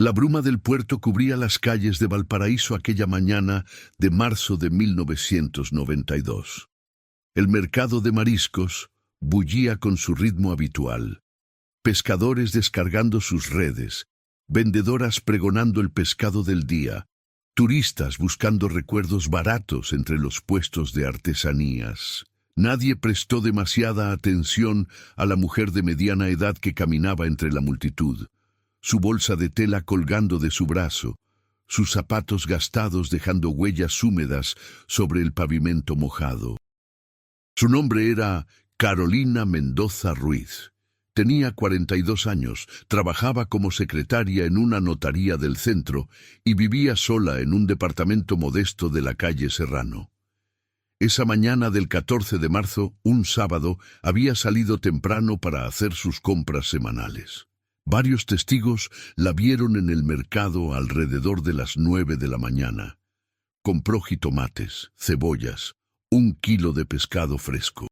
La bruma del puerto cubría las calles de Valparaíso aquella mañana de marzo de 1992. El mercado de mariscos bullía con su ritmo habitual. Pescadores descargando sus redes, vendedoras pregonando el pescado del día, turistas buscando recuerdos baratos entre los puestos de artesanías. Nadie prestó demasiada atención a la mujer de mediana edad que caminaba entre la multitud, su bolsa de tela colgando de su brazo, sus zapatos gastados dejando huellas húmedas sobre el pavimento mojado. Su nombre era Carolina Mendoza Ruiz. Tenía 42 años, trabajaba como secretaria en una notaría del centro y vivía sola en un departamento modesto de la calle Serrano. Esa mañana del 14 de marzo, un sábado, había salido temprano para hacer sus compras semanales. Varios testigos la vieron en el mercado alrededor de las 9 de la mañana. Compró jitomates, cebollas, 1 kilo de pescado fresco.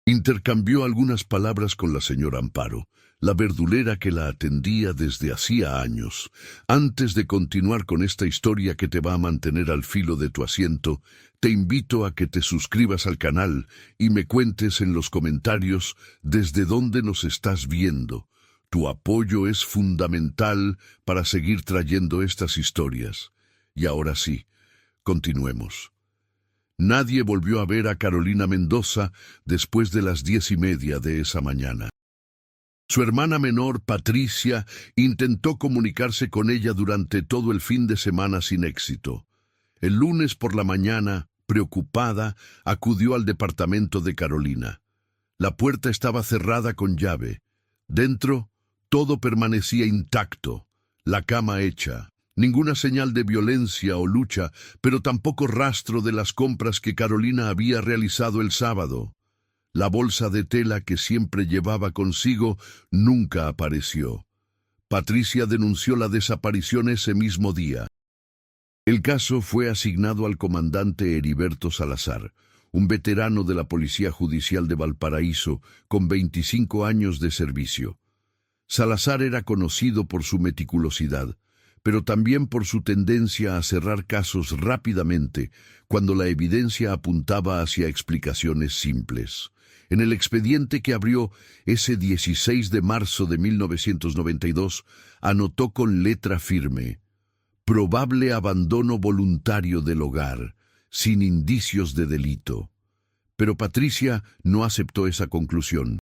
Intercambió algunas palabras con la señora Amparo, la verdulera que la atendía desde hacía años. Antes de continuar con esta historia que te va a mantener al filo de tu asiento, te invito a que te suscribas al canal y me cuentes en los comentarios desde dónde nos estás viendo. Tu apoyo es fundamental para seguir trayendo estas historias. Y ahora sí, continuemos. Nadie volvió a ver a Carolina Mendoza después de las 10:30 de esa mañana. Su hermana menor, Patricia, intentó comunicarse con ella durante todo el fin de semana sin éxito. El lunes por la mañana, preocupada, acudió al departamento de Carolina. La puerta estaba cerrada con llave. Dentro, todo permanecía intacto, la cama hecha. Ninguna señal de violencia o lucha, pero tampoco rastro de las compras que Carolina había realizado el sábado. La bolsa de tela que siempre llevaba consigo nunca apareció. Patricia denunció la desaparición ese mismo día. El caso fue asignado al comandante Heriberto Salazar, un veterano de la Policía Judicial de Valparaíso con 25 años de servicio. Salazar era conocido por su meticulosidad, pero también por su tendencia a cerrar casos rápidamente cuando la evidencia apuntaba hacia explicaciones simples. En el expediente que abrió ese 16 de marzo de 1992, anotó con letra firme: probable abandono voluntario del hogar, sin indicios de delito. Pero Patricia no aceptó esa conclusión.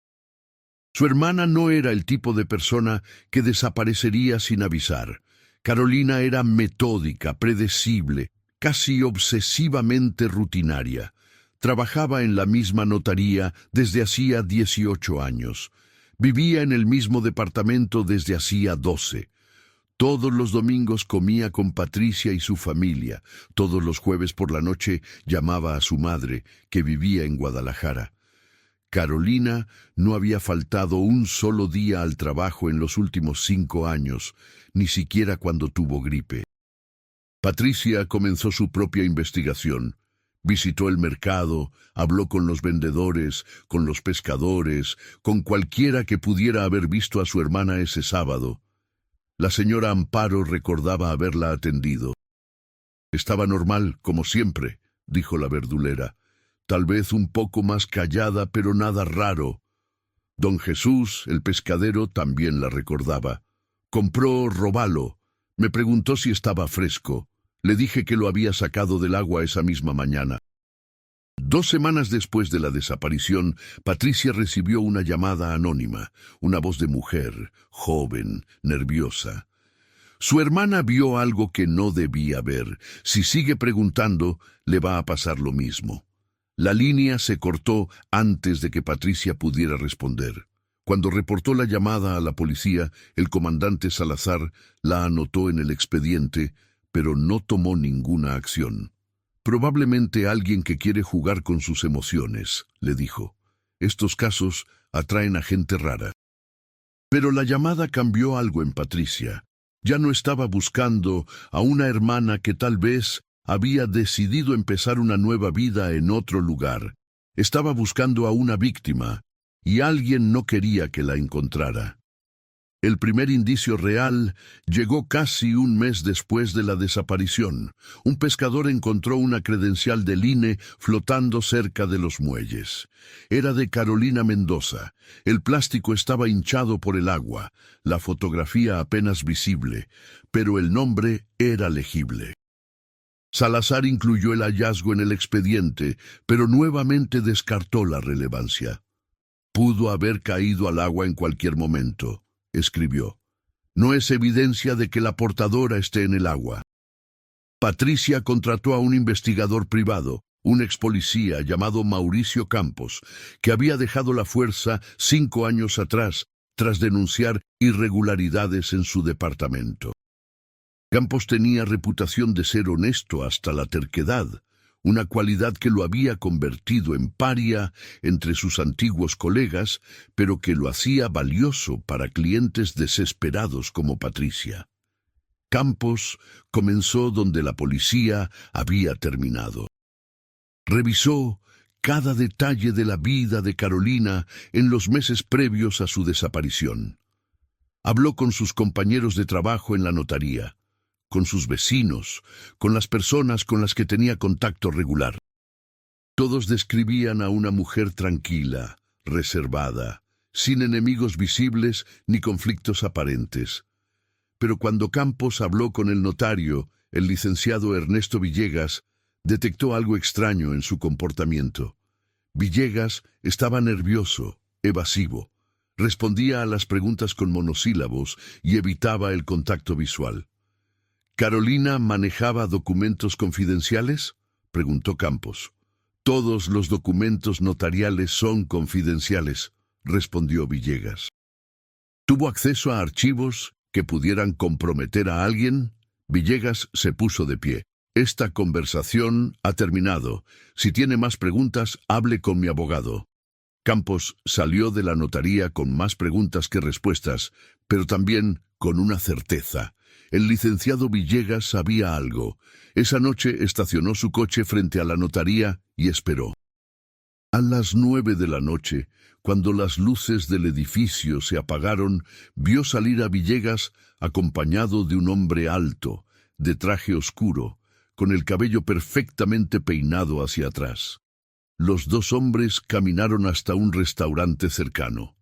Su hermana no era el tipo de persona que desaparecería sin avisar. Carolina era metódica, predecible, casi obsesivamente rutinaria. Trabajaba en la misma notaría desde hacía 18 años. Vivía en el mismo departamento desde hacía 12. Todos los domingos comía con Patricia y su familia. Todos los jueves por la noche llamaba a su madre, que vivía en Guadalajara. Carolina no había faltado un solo día al trabajo en los últimos 5 años, ni siquiera cuando tuvo gripe. Patricia comenzó su propia investigación. Visitó el mercado, habló con los vendedores, con los pescadores, con cualquiera que pudiera haber visto a su hermana ese sábado. La señora Amparo recordaba haberla atendido. Estaba normal, como siempre, dijo la verdulera. Tal vez un poco más callada, pero nada raro. Don Jesús, el pescadero, también la recordaba. Compró robalo. Me preguntó si estaba fresco. Le dije que lo había sacado del agua esa misma mañana. 2 semanas después de la desaparición, Patricia recibió una llamada anónima, una voz de mujer, joven, nerviosa. Su hermana vio algo que no debía ver. Si sigue preguntando, le va a pasar lo mismo. La línea se cortó antes de que Patricia pudiera responder. Cuando reportó la llamada a la policía, el comandante Salazar la anotó en el expediente, pero no tomó ninguna acción. Probablemente alguien que quiere jugar con sus emociones, le dijo. Estos casos atraen a gente rara. Pero la llamada cambió algo en Patricia. Ya no estaba buscando a una hermana que tal vez había decidido empezar una nueva vida en otro lugar. Estaba buscando a una víctima, y alguien no quería que la encontrara. El primer indicio real llegó casi un mes después de la desaparición. Un pescador encontró una credencial del INE flotando cerca de los muelles. Era de Carolina Mendoza. El plástico estaba hinchado por el agua, la fotografía apenas visible, pero el nombre era legible. Salazar incluyó el hallazgo en el expediente, pero nuevamente descartó la relevancia. Pudo haber caído al agua en cualquier momento, escribió. No es evidencia de que la portadora esté en el agua. Patricia contrató a un investigador privado, un ex policía llamado Mauricio Campos, que había dejado la fuerza 5 años atrás, tras denunciar irregularidades en su departamento. Campos tenía reputación de ser honesto hasta la terquedad, una cualidad que lo había convertido en paria entre sus antiguos colegas, pero que lo hacía valioso para clientes desesperados como Patricia. Campos comenzó donde la policía había terminado. Revisó cada detalle de la vida de Carolina en los meses previos a su desaparición. Habló con sus compañeros de trabajo en la notaría, con sus vecinos, con las personas con las que tenía contacto regular. Todos describían a una mujer tranquila, reservada, sin enemigos visibles ni conflictos aparentes. Pero cuando Campos habló con el notario, el licenciado Ernesto Villegas, detectó algo extraño en su comportamiento. Villegas estaba nervioso, evasivo, respondía a las preguntas con monosílabos y evitaba el contacto visual. ¿Carolina manejaba documentos confidenciales?, preguntó Campos. Todos los documentos notariales son confidenciales, respondió Villegas. ¿Tuvo acceso a archivos que pudieran comprometer a alguien? Villegas se puso de pie. Esta conversación ha terminado. Si tiene más preguntas, hable con mi abogado. Campos salió de la notaría con más preguntas que respuestas, pero también con una certeza. El licenciado Villegas sabía algo. Esa noche estacionó su coche frente a la notaría y esperó. A las 9 de la noche, cuando las luces del edificio se apagaron, vio salir a Villegas acompañado de un hombre alto, de traje oscuro, con el cabello perfectamente peinado hacia atrás. Los dos hombres caminaron hasta un restaurante cercano.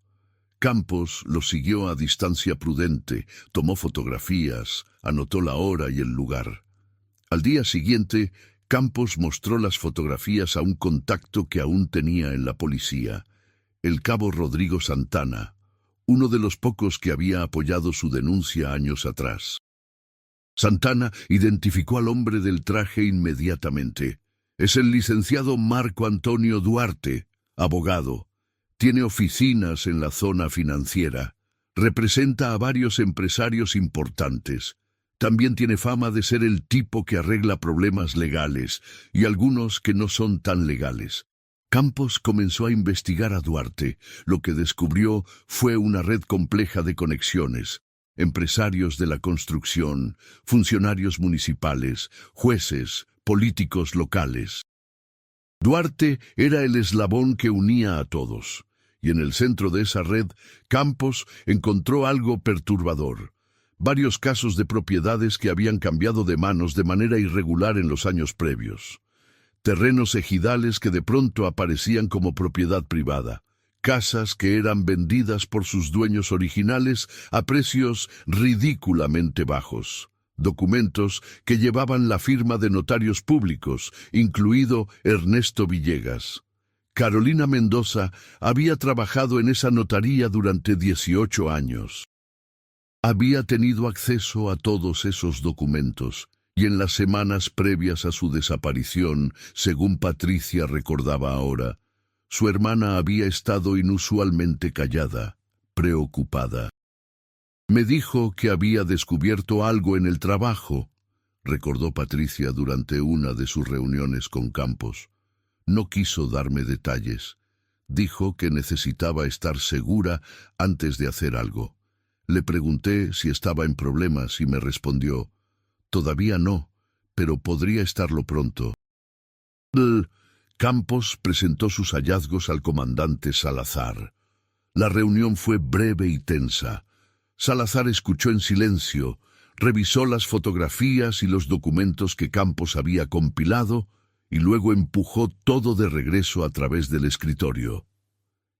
Campos los siguió a distancia prudente, tomó fotografías, anotó la hora y el lugar. Al día siguiente, Campos mostró las fotografías a un contacto que aún tenía en la policía, el cabo Rodrigo Santana, uno de los pocos que había apoyado su denuncia años atrás. Santana identificó al hombre del traje inmediatamente. Es el licenciado Marco Antonio Duarte, abogado. Tiene oficinas en la zona financiera. Representa a varios empresarios importantes. También tiene fama de ser el tipo que arregla problemas legales y algunos que no son tan legales. Campos comenzó a investigar a Duarte. Lo que descubrió fue una red compleja de conexiones. Empresarios de la construcción, funcionarios municipales, jueces, políticos locales. Duarte era el eslabón que unía a todos, y en el centro de esa red, Campos encontró algo perturbador. Varios casos de propiedades que habían cambiado de manos de manera irregular en los años previos. Terrenos ejidales que de pronto aparecían como propiedad privada. Casas que eran vendidas por sus dueños originales a precios ridículamente bajos. Documentos que llevaban la firma de notarios públicos, incluido Ernesto Villegas. Carolina Mendoza había trabajado en esa notaría durante 18 años. Había tenido acceso a todos esos documentos, y en las semanas previas a su desaparición, según Patricia recordaba ahora, su hermana había estado inusualmente callada, preocupada. Me dijo que había descubierto algo en el trabajo, recordó Patricia durante una de sus reuniones con Campos. No quiso darme detalles. Dijo que necesitaba estar segura antes de hacer algo. Le pregunté si estaba en problemas y me respondió, todavía no, pero podría estarlo pronto. Campos presentó sus hallazgos al comandante Salazar. La reunión fue breve y tensa. Salazar escuchó en silencio, revisó las fotografías y los documentos que Campos había compilado y luego empujó todo de regreso a través del escritorio.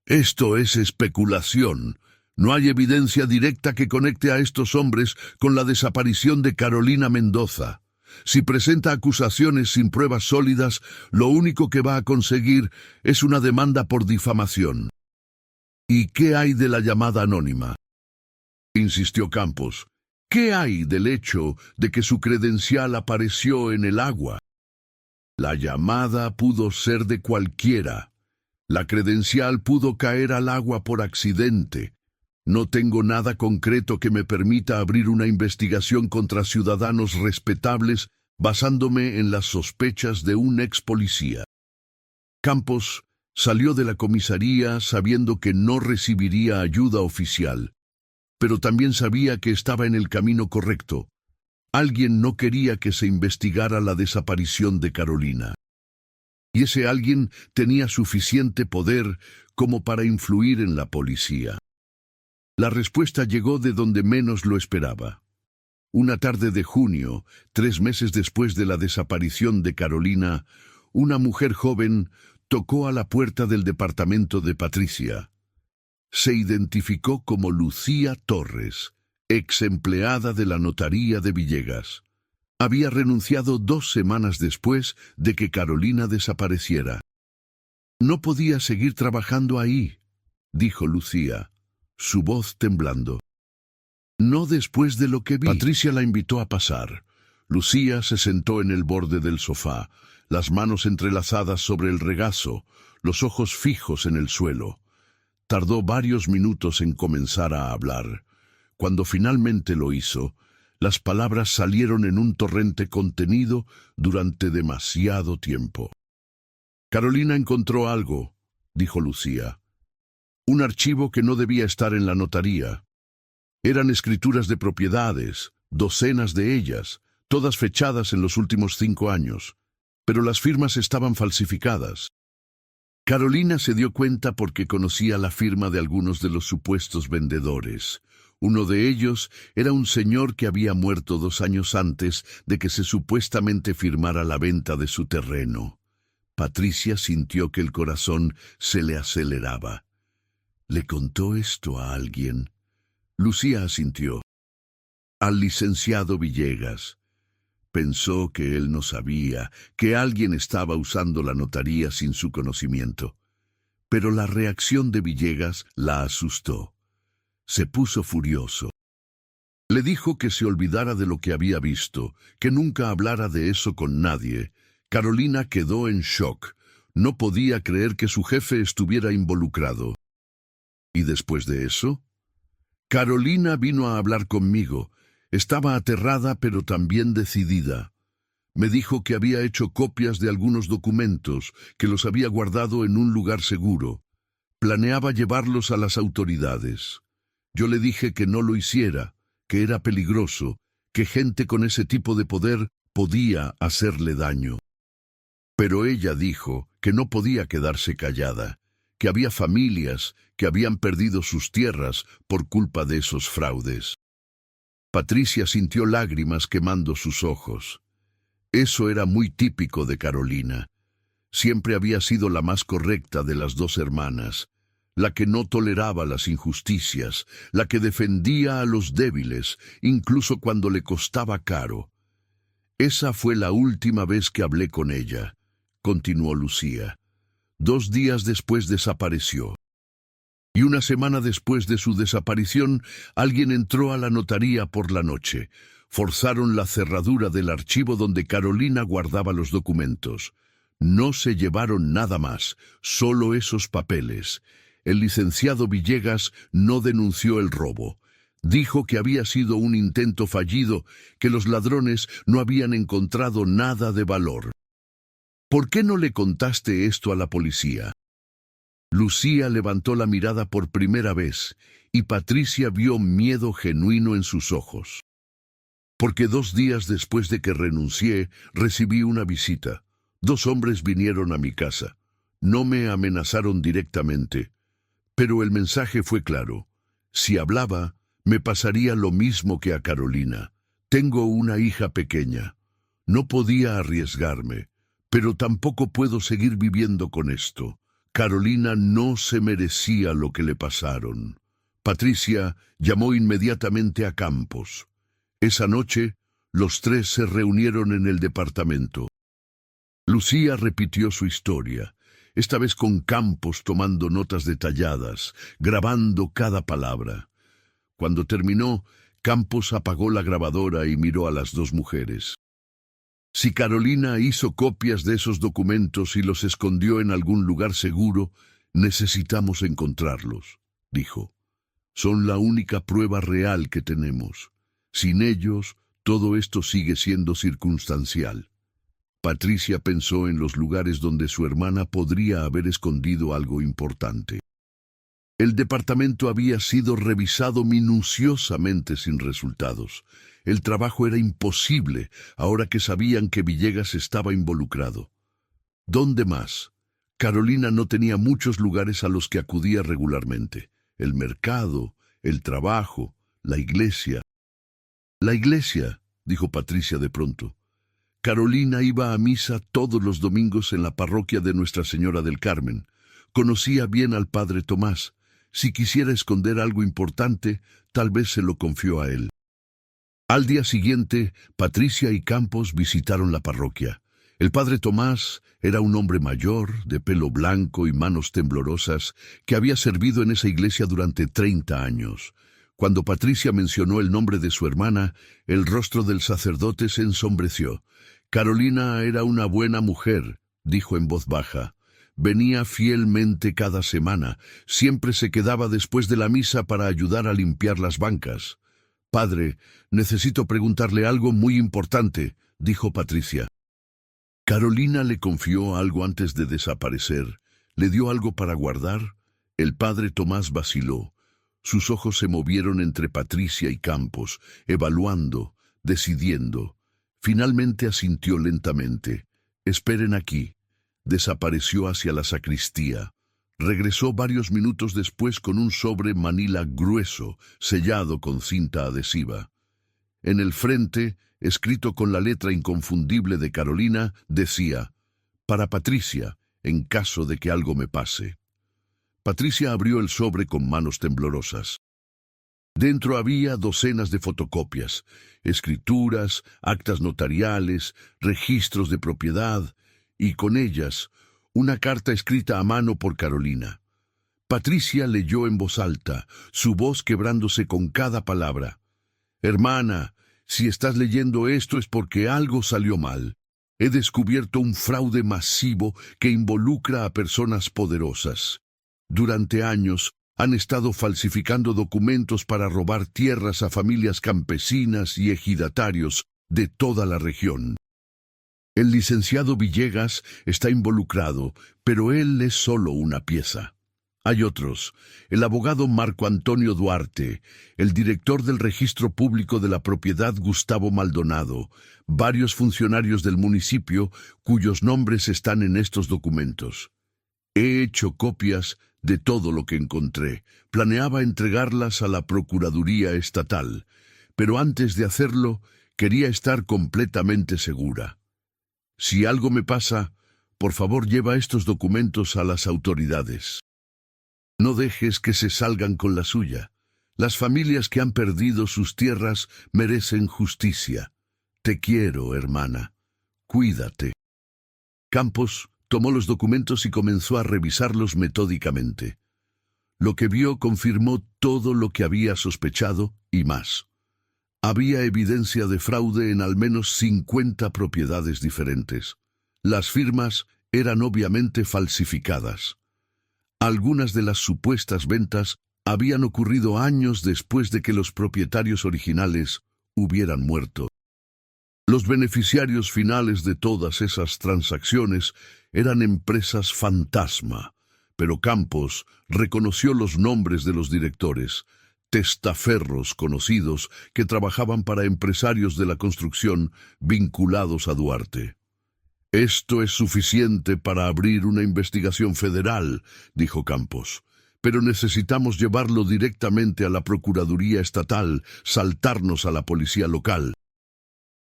Esto es especulación. No hay evidencia directa que conecte a estos hombres con la desaparición de Carolina Mendoza. Si presenta acusaciones sin pruebas sólidas, lo único que va a conseguir es una demanda por difamación. ¿Y qué hay de la llamada anónima?, insistió Campos. ¿Qué hay del hecho de que su credencial apareció en el agua? La llamada pudo ser de cualquiera. La credencial pudo caer al agua por accidente. No tengo nada concreto que me permita abrir una investigación contra ciudadanos respetables basándome en las sospechas de un ex policía. Campos salió de la comisaría sabiendo que no recibiría ayuda oficial, pero también sabía que estaba en el camino correcto. Alguien no quería que se investigara la desaparición de Carolina. Y ese alguien tenía suficiente poder como para influir en la policía. La respuesta llegó de donde menos lo esperaba. Una tarde de junio, 3 meses después de la desaparición de Carolina, una mujer joven tocó a la puerta del departamento de Patricia. Se identificó como Lucía Torres, ex empleada de la notaría de Villegas. Había renunciado 2 semanas después de que Carolina desapareciera. No podía seguir trabajando ahí, dijo Lucía, su voz temblando. No después de lo que vi. Patricia la invitó a pasar. Lucía se sentó en el borde del sofá, las manos entrelazadas sobre el regazo, los ojos fijos en el suelo. Tardó varios minutos en comenzar a hablar. Cuando finalmente lo hizo, las palabras salieron en un torrente contenido durante demasiado tiempo. Carolina encontró algo, dijo Lucía. Un archivo que no debía estar en la notaría. Eran escrituras de propiedades, docenas de ellas, todas fechadas en los últimos 5 años, pero las firmas estaban falsificadas. Carolina se dio cuenta porque conocía la firma de algunos de los supuestos vendedores. Uno de ellos era un señor que había muerto 2 años antes de que se supuestamente firmara la venta de su terreno. Patricia sintió que el corazón se le aceleraba. ¿Le contó esto a alguien? Lucía asintió. Al licenciado Villegas. Pensó que él no sabía, que alguien estaba usando la notaría sin su conocimiento. Pero la reacción de Villegas la asustó. Se puso furioso. Le dijo que se olvidara de lo que había visto, que nunca hablara de eso con nadie. Carolina quedó en shock. No podía creer que su jefe estuviera involucrado. ¿Y después de eso? Carolina vino a hablar conmigo. Estaba aterrada pero también decidida. Me dijo que había hecho copias de algunos documentos, que los había guardado en un lugar seguro. Planeaba llevarlos a las autoridades. Yo le dije que no lo hiciera, que era peligroso, que gente con ese tipo de poder podía hacerle daño. Pero ella dijo que no podía quedarse callada, que había familias que habían perdido sus tierras por culpa de esos fraudes. Patricia sintió lágrimas quemando sus ojos. Eso era muy típico de Carolina. Siempre había sido la más correcta de las 2 hermanas, la que no toleraba las injusticias, la que defendía a los débiles, incluso cuando le costaba caro. Esa fue la última vez que hablé con ella, continuó Lucía. 2 días después desapareció. Y 1 semana después de su desaparición, alguien entró a la notaría por la noche. Forzaron la cerradura del archivo donde Carolina guardaba los documentos. No se llevaron nada más, solo esos papeles. El licenciado Villegas no denunció el robo. Dijo que había sido un intento fallido, que los ladrones no habían encontrado nada de valor. ¿Por qué no le contaste esto a la policía? Lucía levantó la mirada por primera vez y Patricia vio miedo genuino en sus ojos. Porque 2 días después de que renuncié, recibí una visita. 2 hombres vinieron a mi casa. No me amenazaron directamente, pero el mensaje fue claro. Si hablaba, Me pasaría lo mismo que a Carolina. Tengo una hija pequeña. No podía arriesgarme, pero tampoco puedo seguir viviendo con esto. Carolina no se merecía lo que le pasaron. Patricia llamó inmediatamente a Campos. Esa noche, los tres se reunieron en el departamento. Lucía repitió su historia, esta vez con Campos tomando notas detalladas, grabando cada palabra. Cuando terminó, Campos apagó la grabadora y miró a las dos mujeres. Si Carolina hizo copias de esos documentos y los escondió en algún lugar seguro, necesitamos encontrarlos, dijo. Son la única prueba real que tenemos. Sin ellos, todo esto sigue siendo circunstancial. Patricia pensó en los lugares donde su hermana podría haber escondido algo importante. El departamento había sido revisado minuciosamente sin resultados. El trabajo era imposible, ahora que sabían que Villegas estaba involucrado. ¿Dónde más? Carolina no tenía muchos lugares a los que acudía regularmente. El mercado, el trabajo, la iglesia. La iglesia, dijo Patricia de pronto. Carolina iba a misa todos los domingos en la parroquia de Nuestra Señora del Carmen. Conocía bien al padre Tomás. Si quisiera esconder algo importante, tal vez se lo confió a él. Al día siguiente, Patricia y Campos visitaron la parroquia. El padre Tomás era un hombre mayor, de pelo blanco y manos temblorosas, que había servido en esa iglesia durante 30 años. Cuando Patricia mencionó el nombre de su hermana, el rostro del sacerdote se ensombreció. Carolina era una buena mujer, dijo en voz baja. Venía fielmente cada semana. Siempre se quedaba después de la misa para ayudar a limpiar las bancas. Padre, necesito preguntarle algo muy importante, dijo Patricia. Carolina le confió algo antes de desaparecer. ¿Le dio algo para guardar? El padre Tomás vaciló. Sus ojos se movieron entre Patricia y Campos, evaluando, decidiendo. Finalmente asintió lentamente. Esperen aquí. Desapareció hacia la sacristía. Regresó varios minutos después con un sobre manila grueso, sellado con cinta adhesiva. En el frente, escrito con la letra inconfundible de Carolina, decía: «Para Patricia, en caso de que algo me pase». Patricia abrió el sobre con manos temblorosas. Dentro había docenas de fotocopias, escrituras, actas notariales, registros de propiedad, y con ellas una carta escrita a mano por Carolina. Patricia leyó en voz alta, su voz quebrándose con cada palabra. «Hermana, si estás leyendo esto es porque algo salió mal. He descubierto un fraude masivo que involucra a personas poderosas. Durante años han estado falsificando documentos para robar tierras a familias campesinas y ejidatarios de toda la región. El licenciado Villegas está involucrado, pero él es solo una pieza. Hay otros, el abogado Marco Antonio Duarte, el director del Registro Público de la Propiedad Gustavo Maldonado, varios funcionarios del municipio cuyos nombres están en estos documentos. He hecho copias de todo lo que encontré. Planeaba entregarlas a la Procuraduría Estatal, pero antes de hacerlo quería estar completamente segura. Si algo me pasa, por favor lleva estos documentos a las autoridades. No dejes que se salgan con la suya. Las familias que han perdido sus tierras merecen justicia. Te quiero, hermana. Cuídate». Campos tomó los documentos y comenzó a revisarlos metódicamente. Lo que vio confirmó todo lo que había sospechado y más. Había evidencia de fraude en al menos 50 propiedades diferentes. Las firmas eran obviamente falsificadas. Algunas de las supuestas ventas habían ocurrido años después de que los propietarios originales hubieran muerto. Los beneficiarios finales de todas esas transacciones eran empresas fantasma, pero Campos reconoció los nombres de los directores, testaferros conocidos que trabajaban para empresarios de la construcción vinculados a Duarte. «Esto es suficiente para abrir una investigación federal», dijo Campos. pero necesitamos llevarlo directamente a la Procuraduría Estatal, saltarnos a la policía local.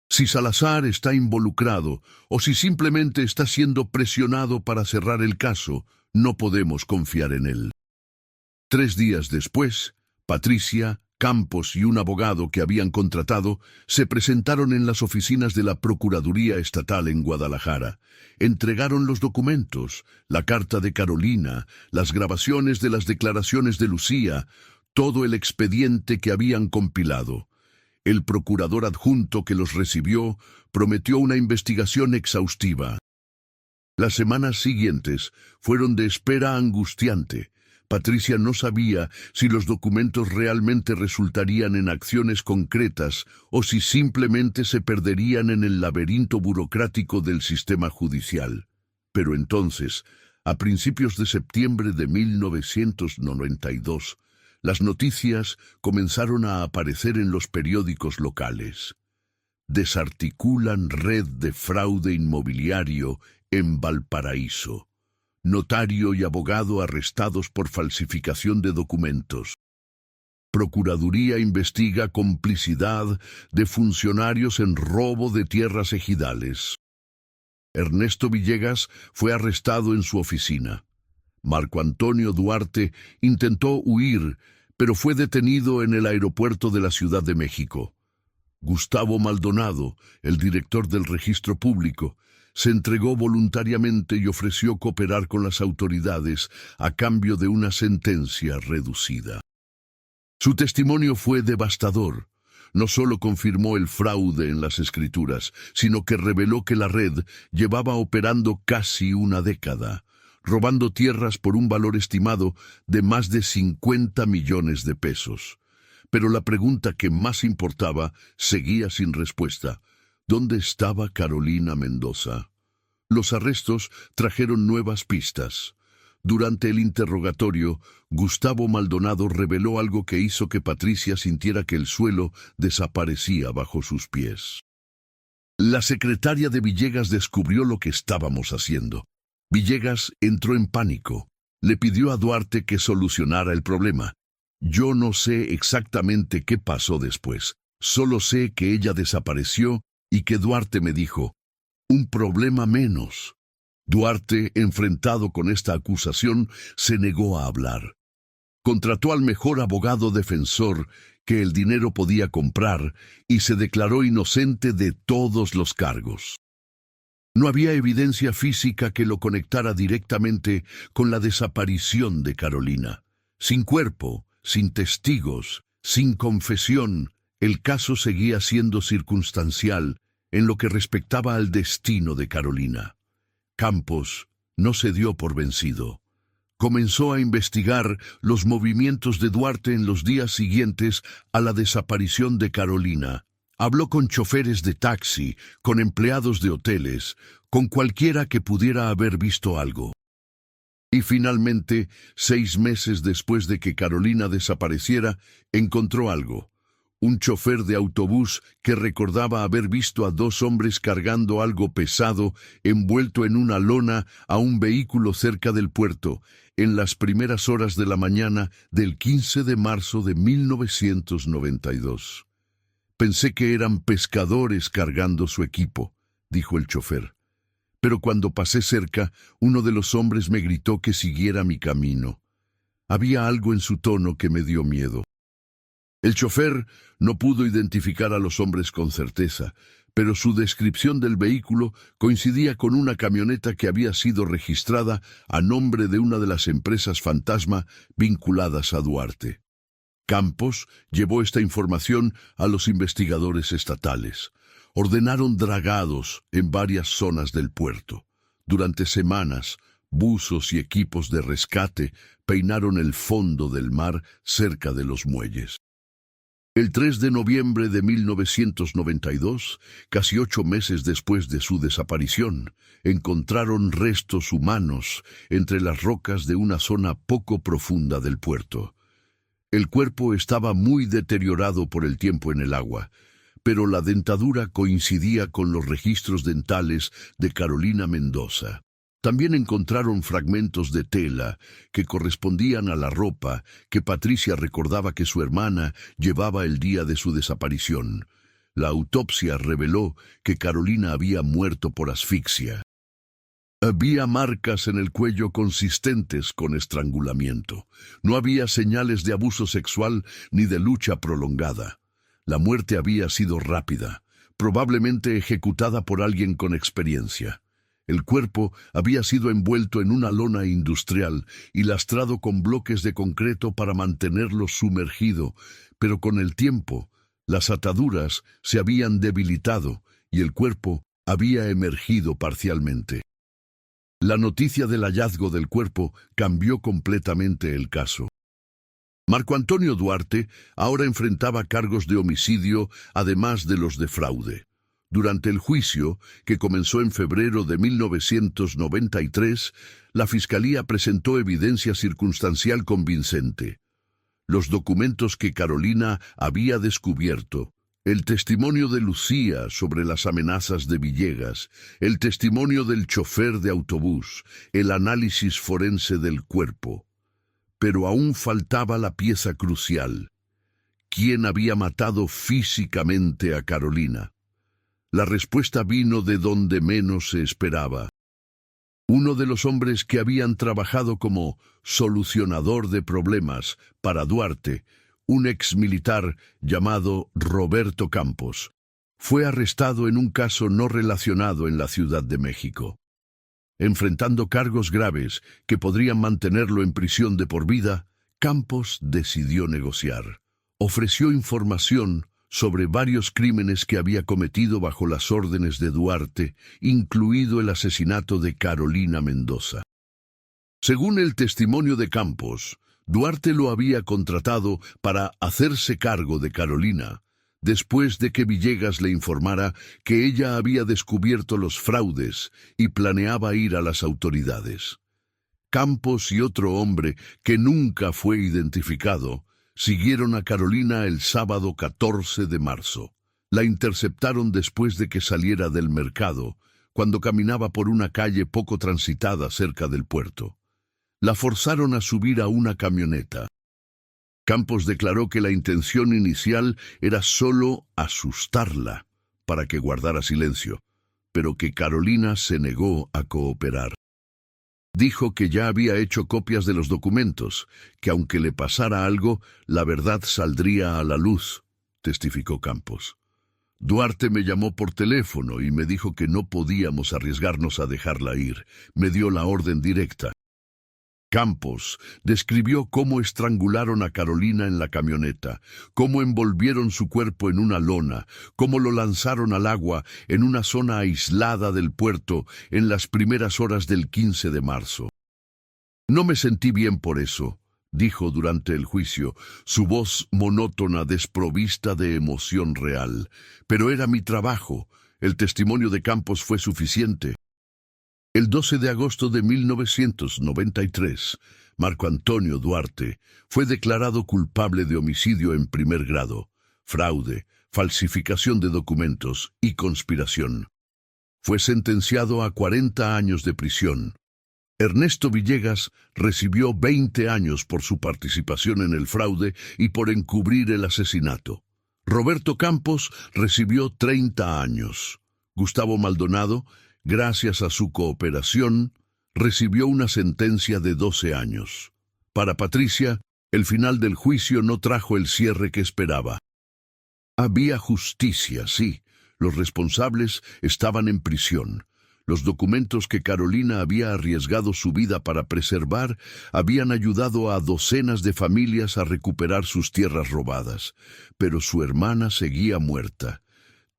Si Salazar está involucrado o si simplemente está siendo presionado para cerrar el caso, no podemos confiar en él. 3 días después, Patricia, Campos y un abogado que habían contratado se presentaron en las oficinas de la Procuraduría Estatal en Guadalajara. Entregaron los documentos, la carta de Carolina, las grabaciones de las declaraciones de Lucía, todo el expediente que habían compilado. El procurador adjunto que los recibió prometió una investigación exhaustiva. Las semanas siguientes fueron de espera angustiante. Patricia no sabía si los documentos realmente resultarían en acciones concretas o si simplemente se perderían en el laberinto burocrático del sistema judicial. Pero entonces, a principios de septiembre de 1992, las noticias comenzaron a aparecer en los periódicos locales. Desarticulan red de fraude inmobiliario en Valparaíso. Notario y abogado arrestados por falsificación de documentos. Procuraduría investiga complicidad de funcionarios en robo de tierras ejidales. Ernesto Villegas fue arrestado en su oficina. Marco Antonio Duarte intentó huir, pero fue detenido en el aeropuerto de la Ciudad de México. Gustavo Maldonado, el director del registro público, se entregó voluntariamente y ofreció cooperar con las autoridades a cambio de una sentencia reducida. Su testimonio fue devastador. No solo confirmó el fraude en las escrituras, sino que reveló que la red llevaba operando casi una década, robando tierras por un valor estimado de más de 50 millones de pesos. Pero la pregunta que más importaba seguía sin respuesta. ¿Dónde estaba Carolina Mendoza? Los arrestos trajeron nuevas pistas. Durante el interrogatorio, Gustavo Maldonado reveló algo que hizo que Patricia sintiera que el suelo desaparecía bajo sus pies. La secretaria de Villegas descubrió lo que estábamos haciendo. Villegas entró en pánico. Le pidió a Duarte que solucionara el problema. Yo no sé exactamente qué pasó después. Solo sé que ella desapareció y que Duarte me dijo, «Un problema menos». Duarte, enfrentado con esta acusación, se negó a hablar. Contrató al mejor abogado defensor que el dinero podía comprar y se declaró inocente de todos los cargos. No había evidencia física que lo conectara directamente con la desaparición de Carolina. Sin cuerpo, sin testigos, sin confesión, el caso seguía siendo circunstancial en lo que respectaba al destino de Carolina. Campos no se dio por vencido. Comenzó a investigar los movimientos de Duarte en los días siguientes a la desaparición de Carolina. Habló con choferes de taxi, con empleados de hoteles, con cualquiera que pudiera haber visto algo. Y finalmente, 6 meses después de que Carolina desapareciera, encontró algo. Un chofer de autobús que recordaba haber visto a 2 hombres cargando algo pesado envuelto en una lona a un vehículo cerca del puerto, en las primeras horas de la mañana del 15 de marzo de 1992. «Pensé que eran pescadores cargando su equipo», dijo el chofer. «Pero cuando pasé cerca, uno de los hombres me gritó que siguiera mi camino. Había algo en su tono que me dio miedo». El chofer no pudo identificar a los hombres con certeza, pero su descripción del vehículo coincidía con una camioneta que había sido registrada a nombre de una de las empresas fantasma vinculadas a Duarte. Campos llevó esta información a los investigadores estatales. Ordenaron dragados en varias zonas del puerto. Durante semanas, buzos y equipos de rescate peinaron el fondo del mar cerca de los muelles. El 3 de noviembre de 1992, casi 8 meses después de su desaparición, encontraron restos humanos entre las rocas de una zona poco profunda del puerto. El cuerpo estaba muy deteriorado por el tiempo en el agua, pero la dentadura coincidía con los registros dentales de Carolina Mendoza. También encontraron fragmentos de tela que correspondían a la ropa que Patricia recordaba que su hermana llevaba el día de su desaparición. La autopsia reveló que Carolina había muerto por asfixia. Había marcas en el cuello consistentes con estrangulamiento. No había señales de abuso sexual ni de lucha prolongada. La muerte había sido rápida, probablemente ejecutada por alguien con experiencia. El cuerpo había sido envuelto en una lona industrial y lastrado con bloques de concreto para mantenerlo sumergido, pero con el tiempo, las ataduras se habían debilitado y el cuerpo había emergido parcialmente. La noticia del hallazgo del cuerpo cambió completamente el caso. Marco Antonio Duarte ahora enfrentaba cargos de homicidio, además de los de fraude. Durante el juicio, que comenzó en febrero de 1993, la Fiscalía presentó evidencia circunstancial convincente. Los documentos que Carolina había descubierto, el testimonio de Lucía sobre las amenazas de Villegas, el testimonio del chofer de autobús, el análisis forense del cuerpo. Pero aún faltaba la pieza crucial. ¿Quién había matado físicamente a Carolina? La respuesta vino de donde menos se esperaba. Uno de los hombres que habían trabajado como solucionador de problemas para Duarte, un exmilitar llamado Roberto Campos, fue arrestado en un caso no relacionado en la Ciudad de México. Enfrentando cargos graves que podrían mantenerlo en prisión de por vida, Campos decidió negociar. Ofreció información sobre varios crímenes que había cometido bajo las órdenes de Duarte, incluido el asesinato de Carolina Mendoza. Según el testimonio de Campos, Duarte lo había contratado para hacerse cargo de Carolina, después de que Villegas le informara que ella había descubierto los fraudes y planeaba ir a las autoridades. Campos y otro hombre que nunca fue identificado siguieron a Carolina el sábado 14 de marzo. La interceptaron después de que saliera del mercado, cuando caminaba por una calle poco transitada cerca del puerto. La forzaron a subir a una camioneta. Campos declaró que la intención inicial era solo asustarla para que guardara silencio, pero que Carolina se negó a cooperar. Dijo que ya había hecho copias de los documentos, que aunque le pasara algo, la verdad saldría a la luz, testificó Campos. Duarte me llamó por teléfono y me dijo que no podíamos arriesgarnos a dejarla ir. Me dio la orden directa. Campos describió cómo estrangularon a Carolina en la camioneta, cómo envolvieron su cuerpo en una lona, cómo lo lanzaron al agua en una zona aislada del puerto en las primeras horas del 15 de marzo. No me sentí bien por eso, dijo durante el juicio, su voz monótona desprovista de emoción real. Pero era mi trabajo. El testimonio de Campos fue suficiente. El 12 de agosto de 1993, Marco Antonio Duarte fue declarado culpable de homicidio en primer grado, fraude, falsificación de documentos y conspiración. Fue sentenciado a 40 años de prisión. Ernesto Villegas recibió 20 años por su participación en el fraude y por encubrir el asesinato. Roberto Campos recibió 30 años. Gustavo Maldonado, gracias a su cooperación, recibió una sentencia de 12 años. Para Patricia, el final del juicio no trajo el cierre que esperaba. Había justicia, sí. Los responsables estaban en prisión. Los documentos que Carolina había arriesgado su vida para preservar habían ayudado a docenas de familias a recuperar sus tierras robadas. Pero su hermana seguía muerta.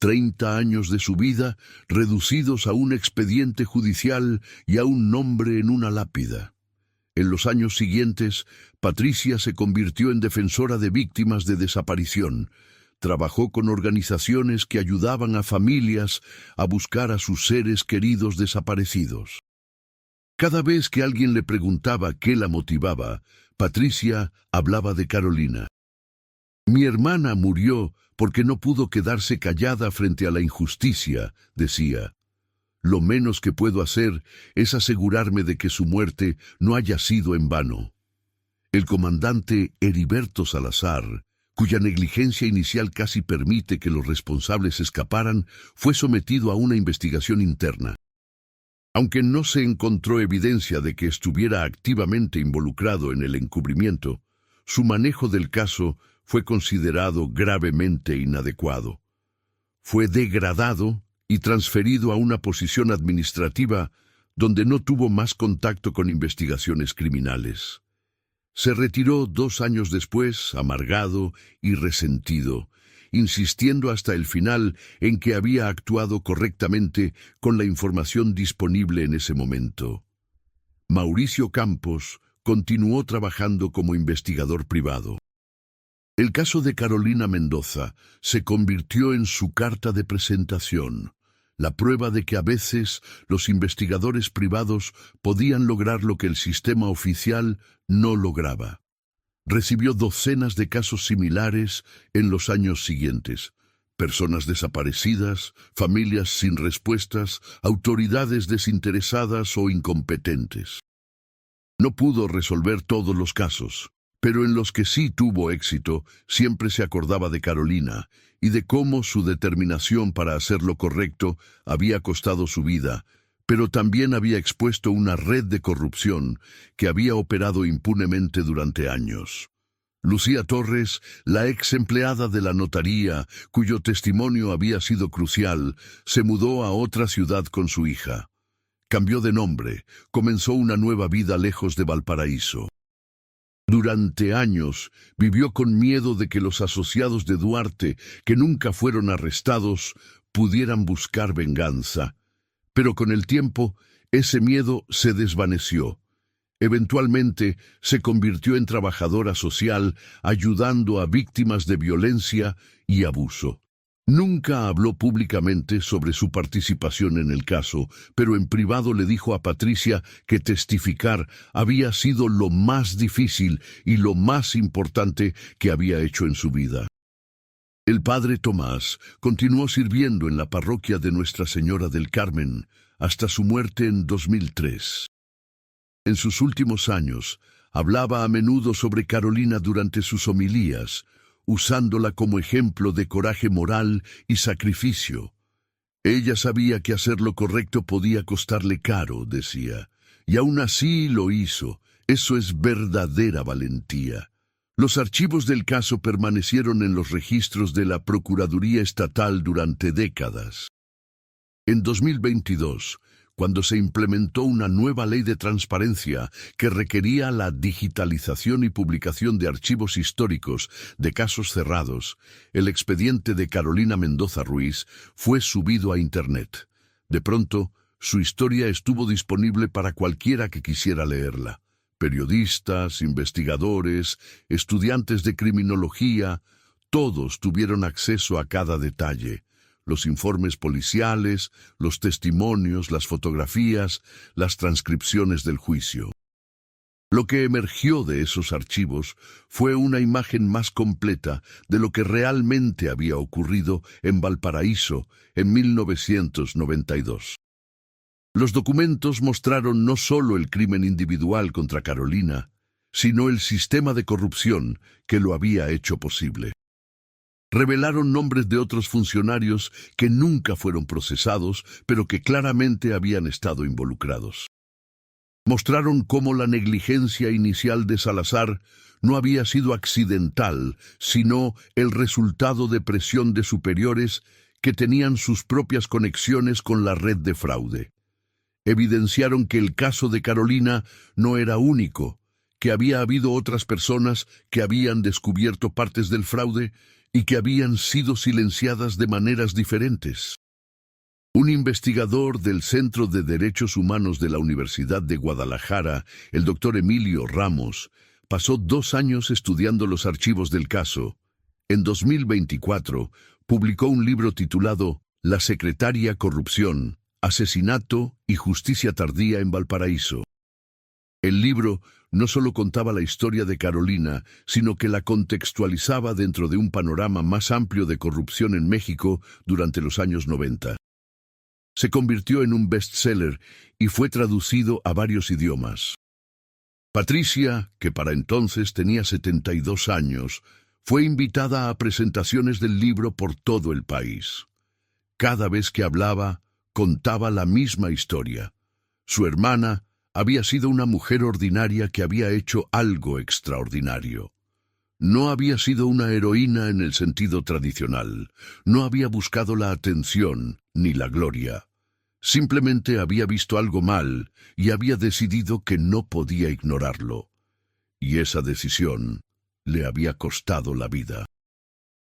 30 años de su vida reducidos a un expediente judicial y a un nombre en una lápida. En los años siguientes, Patricia se convirtió en defensora de víctimas de desaparición. Trabajó con organizaciones que ayudaban a familias a buscar a sus seres queridos desaparecidos. Cada vez que alguien le preguntaba qué la motivaba, Patricia hablaba de Carolina. Mi hermana murió porque no pudo quedarse callada frente a la injusticia, decía. Lo menos que puedo hacer es asegurarme de que su muerte no haya sido en vano. El comandante Heriberto Salazar, cuya negligencia inicial casi permite que los responsables escaparan, fue sometido a una investigación interna. Aunque no se encontró evidencia de que estuviera activamente involucrado en el encubrimiento, su manejo del caso fue considerado gravemente inadecuado. Fue degradado y transferido a una posición administrativa donde no tuvo más contacto con investigaciones criminales. Se retiró 2 años después, amargado y resentido, insistiendo hasta el final en que había actuado correctamente con la información disponible en ese momento. Mauricio Campos continuó trabajando como investigador privado. El caso de Carolina Mendoza se convirtió en su carta de presentación, la prueba de que a veces los investigadores privados podían lograr lo que el sistema oficial no lograba. Recibió docenas de casos similares en los años siguientes. Personas desaparecidas, familias sin respuestas, autoridades desinteresadas o incompetentes. No pudo resolver todos los casos, pero en los que sí tuvo éxito, siempre se acordaba de Carolina y de cómo su determinación para hacer lo correcto había costado su vida, pero también había expuesto una red de corrupción que había operado impunemente durante años. Lucía Torres, la ex empleada de la notaría, cuyo testimonio había sido crucial, se mudó a otra ciudad con su hija. Cambió de nombre, comenzó una nueva vida lejos de Valparaíso. Durante años vivió con miedo de que los asociados de Duarte, que nunca fueron arrestados, pudieran buscar venganza. Pero con el tiempo, ese miedo se desvaneció. Eventualmente, se convirtió en trabajadora social, ayudando a víctimas de violencia y abuso. Nunca habló públicamente sobre su participación en el caso, pero en privado le dijo a Patricia que testificar había sido lo más difícil y lo más importante que había hecho en su vida. El padre Tomás continuó sirviendo en la parroquia de Nuestra Señora del Carmen hasta su muerte en 2003. En sus últimos años, hablaba a menudo sobre Carolina durante sus homilías, usándola como ejemplo de coraje moral y sacrificio. Ella sabía que hacer lo correcto podía costarle caro, decía, y aún así lo hizo. Eso es verdadera valentía. Los archivos del caso permanecieron en los registros de la Procuraduría Estatal durante décadas. En 2022, cuando se implementó una nueva ley de transparencia que requería la digitalización y publicación de archivos históricos de casos cerrados, el expediente de Carolina Mendoza Ruiz fue subido a Internet. De pronto, su historia estuvo disponible para cualquiera que quisiera leerla. Periodistas, investigadores, estudiantes de criminología, todos tuvieron acceso a cada detalle. Los informes policiales, los testimonios, las fotografías, las transcripciones del juicio. Lo que emergió de esos archivos fue una imagen más completa de lo que realmente había ocurrido en Valparaíso en 1992. Los documentos mostraron no solo el crimen individual contra Carolina, sino el sistema de corrupción que lo había hecho posible. Revelaron nombres de otros funcionarios que nunca fueron procesados, pero que claramente habían estado involucrados. Mostraron cómo la negligencia inicial de Salazar no había sido accidental, sino el resultado de presión de superiores que tenían sus propias conexiones con la red de fraude. Evidenciaron que el caso de Carolina no era único, que había habido otras personas que habían descubierto partes del fraude y que habían sido silenciadas de maneras diferentes. Un investigador del Centro de Derechos Humanos de la Universidad de Guadalajara, el doctor Emilio Ramos, pasó 2 años estudiando los archivos del caso. En 2024, publicó un libro titulado La secretaria corrupción, asesinato y justicia tardía en Valparaíso. El libro no solo contaba la historia de Carolina, sino que la contextualizaba dentro de un panorama más amplio de corrupción en México durante los años 90. Se convirtió en un bestseller y fue traducido a varios idiomas. Patricia, que para entonces tenía 72 años, fue invitada a presentaciones del libro por todo el país. Cada vez que hablaba, contaba la misma historia. Su hermana había sido una mujer ordinaria que había hecho algo extraordinario. No había sido una heroína en el sentido tradicional, no había buscado la atención ni la gloria. Simplemente había visto algo mal y había decidido que no podía ignorarlo. Y esa decisión le había costado la vida.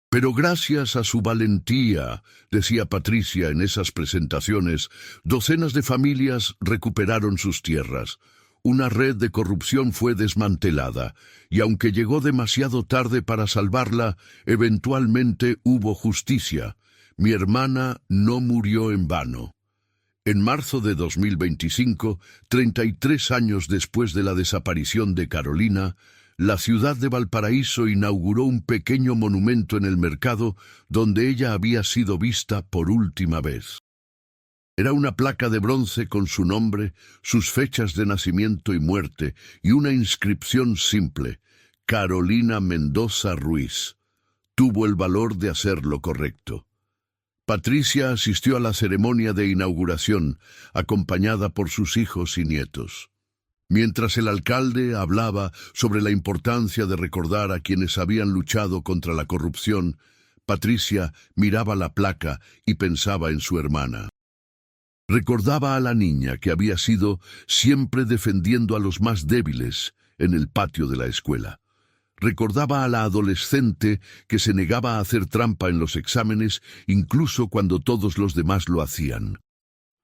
Pero gracias a su valentía, decía Patricia en esas presentaciones, docenas de familias recuperaron sus tierras. Una red de corrupción fue desmantelada, y aunque llegó demasiado tarde para salvarla, eventualmente hubo justicia. Mi hermana no murió en vano. En marzo de 2025, 33 años después de la desaparición de Carolina, la ciudad de Valparaíso inauguró un pequeño monumento en el mercado donde ella había sido vista por última vez. Era una placa de bronce con su nombre, sus fechas de nacimiento y muerte, y una inscripción simple: Carolina Mendoza Ruiz. Tuvo el valor de hacer lo correcto. Patricia asistió a la ceremonia de inauguración, acompañada por sus hijos y nietos. Mientras el alcalde hablaba sobre la importancia de recordar a quienes habían luchado contra la corrupción, Patricia miraba la placa y pensaba en su hermana. Recordaba a la niña que había sido siempre defendiendo a los más débiles en el patio de la escuela. Recordaba a la adolescente que se negaba a hacer trampa en los exámenes incluso cuando todos los demás lo hacían.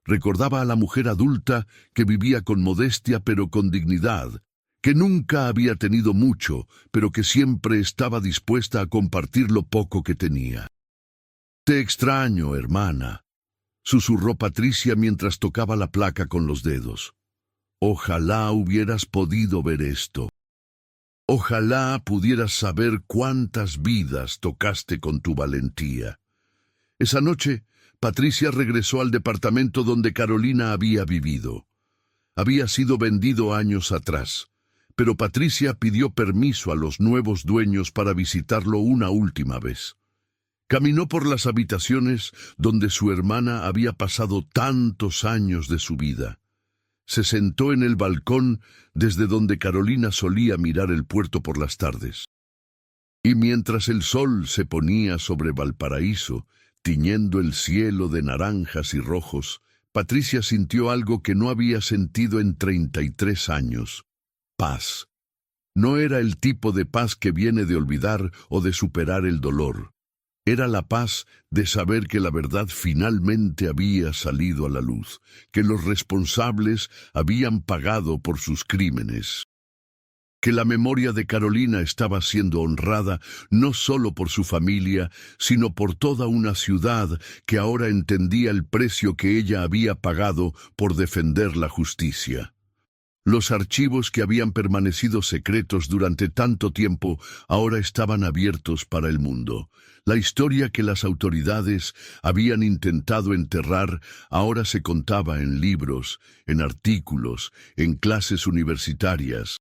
Recordaba a la mujer adulta que vivía con modestia pero con dignidad, que nunca había tenido mucho, pero que siempre estaba dispuesta a compartir lo poco que tenía. «Te extraño, hermana», susurró Patricia mientras tocaba la placa con los dedos. «Ojalá hubieras podido ver esto. Ojalá pudieras saber cuántas vidas tocaste con tu valentía». Esa noche, Patricia regresó al departamento donde Carolina había vivido. Había sido vendido años atrás, pero Patricia pidió permiso a los nuevos dueños para visitarlo una última vez. Caminó por las habitaciones donde su hermana había pasado tantos años de su vida. Se sentó en el balcón desde donde Carolina solía mirar el puerto por las tardes. Y mientras el sol se ponía sobre Valparaíso, tiñendo el cielo de naranjas y rojos, Patricia sintió algo que no había sentido en 33 años: paz. No era el tipo de paz que viene de olvidar o de superar el dolor. Era la paz de saber que la verdad finalmente había salido a la luz, que los responsables habían pagado por sus crímenes. Que la memoria de Carolina estaba siendo honrada no solo por su familia, sino por toda una ciudad que ahora entendía el precio que ella había pagado por defender la justicia. Los archivos que habían permanecido secretos durante tanto tiempo ahora estaban abiertos para el mundo. La historia que las autoridades habían intentado enterrar ahora se contaba en libros, en artículos, en clases universitarias.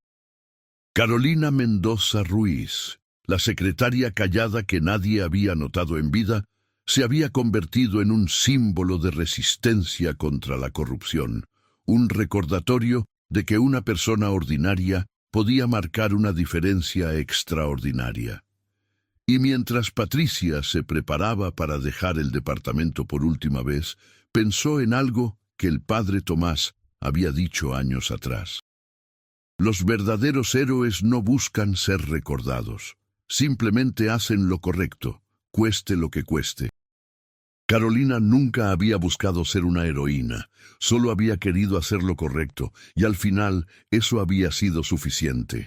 Carolina Mendoza Ruiz, la secretaria callada que nadie había notado en vida, se había convertido en un símbolo de resistencia contra la corrupción, un recordatorio de que una persona ordinaria podía marcar una diferencia extraordinaria. Y mientras Patricia se preparaba para dejar el departamento por última vez, pensó en algo que el padre Tomás había dicho años atrás. Los verdaderos héroes no buscan ser recordados, simplemente hacen lo correcto, cueste lo que cueste. Carolina nunca había buscado ser una heroína, solo había querido hacer lo correcto, y al final eso había sido suficiente.